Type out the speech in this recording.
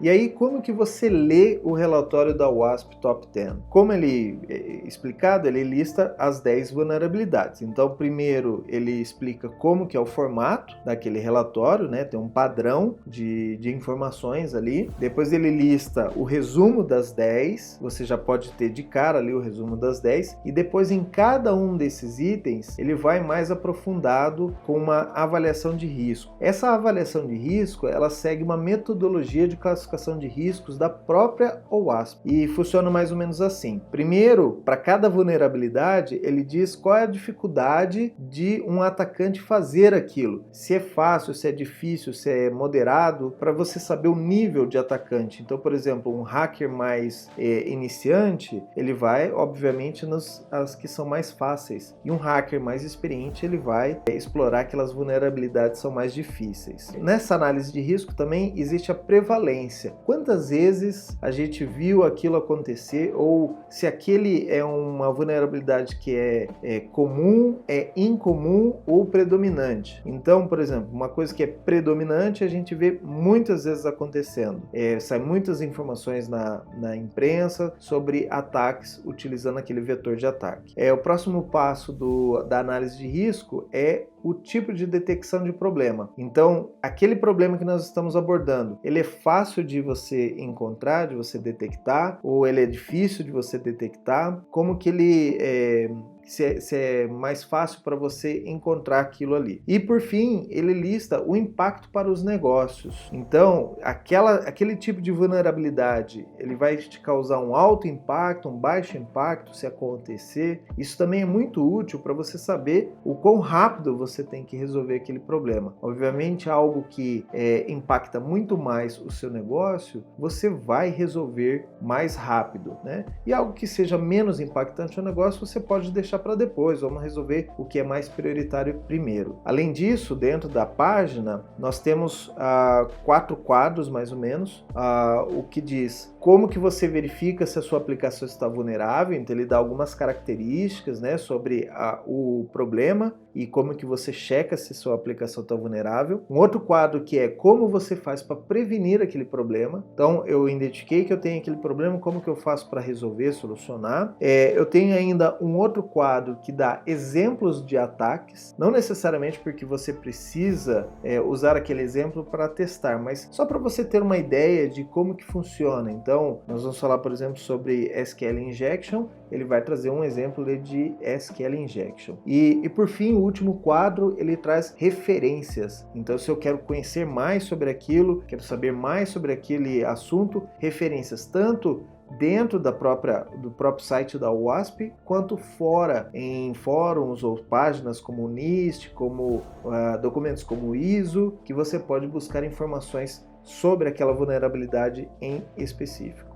E aí, como que você lê o relatório da WASP Top 10? Como ele é explicado, ele lista as 10 vulnerabilidades. Então, primeiro ele explica como que é o formato daquele relatório, né? Tem um padrão de informações ali. Depois ele lista o resumo das 10, você já pode ter de cara ali o resumo das 10. E depois em cada um desses itens, ele vai mais aprofundado com uma avaliação de risco. Essa avaliação de risco, ela segue uma metodologia de classificação de riscos da própria OWASP e funciona mais ou menos assim. Primeiro, para cada vulnerabilidade, ele diz qual é a dificuldade de um atacante fazer aquilo. Se é fácil, se é difícil, se é moderado, para você saber o nível de atacante. Então, por exemplo, um hacker mais iniciante, ele vai, obviamente, nas que são mais fáceis. E um hacker mais experiente, ele vai explorar aquelas vulnerabilidades que são mais difíceis. Nessa análise de risco também existe a prevalência. Quantas vezes a gente viu aquilo acontecer, ou se aquele é uma vulnerabilidade que é comum, é incomum ou predominante. Então, por exemplo, uma coisa que é predominante a gente vê muitas vezes acontecendo. Saem muitas informações na imprensa sobre ataques utilizando aquele vetor de ataque. O próximo passo da análise de risco é o tipo de detecção de problema. Então, aquele problema que nós estamos abordando, ele é fácil de você encontrar, de você detectar, ou ele é difícil de você detectar? Como que ele se é mais fácil para você encontrar aquilo ali. E por fim, ele lista o impacto para os negócios. Então, aquele tipo de vulnerabilidade, ele vai te causar um alto impacto, um baixo impacto se acontecer. Isso também é muito útil para você saber o quão rápido você tem que resolver aquele problema. Obviamente, algo que impacta muito mais o seu negócio, você vai resolver mais rápido, né? E algo que seja menos impactante ao negócio, você pode deixar para depois, vamos resolver o que é mais prioritário primeiro. Além disso, dentro da página, nós temos 4 quadros, mais ou menos, o que diz como que você verifica se a sua aplicação está vulnerável. Então ele dá algumas características, né, sobre o problema e como que você checa se sua aplicação está vulnerável. Um outro quadro que é como você faz para prevenir aquele problema. Então eu identifiquei que eu tenho aquele problema, como que eu faço para resolver, solucionar. Eu tenho ainda um outro quadro que dá exemplos de ataques, não necessariamente porque você precisa usar aquele exemplo para testar, mas só para você ter uma ideia de como que funciona. Então nós vamos falar, por exemplo, sobre SQL Injection. Ele vai trazer um exemplo de SQL Injection. E por fim, o último quadro, ele traz referências. Então, se eu quero conhecer mais sobre aquilo, quero saber mais sobre aquele assunto, referências tanto dentro do próprio site da WASP, quanto fora, em fóruns ou páginas como o NIST, como documentos como o ISO, que você pode buscar informações sobre aquela vulnerabilidade em específico.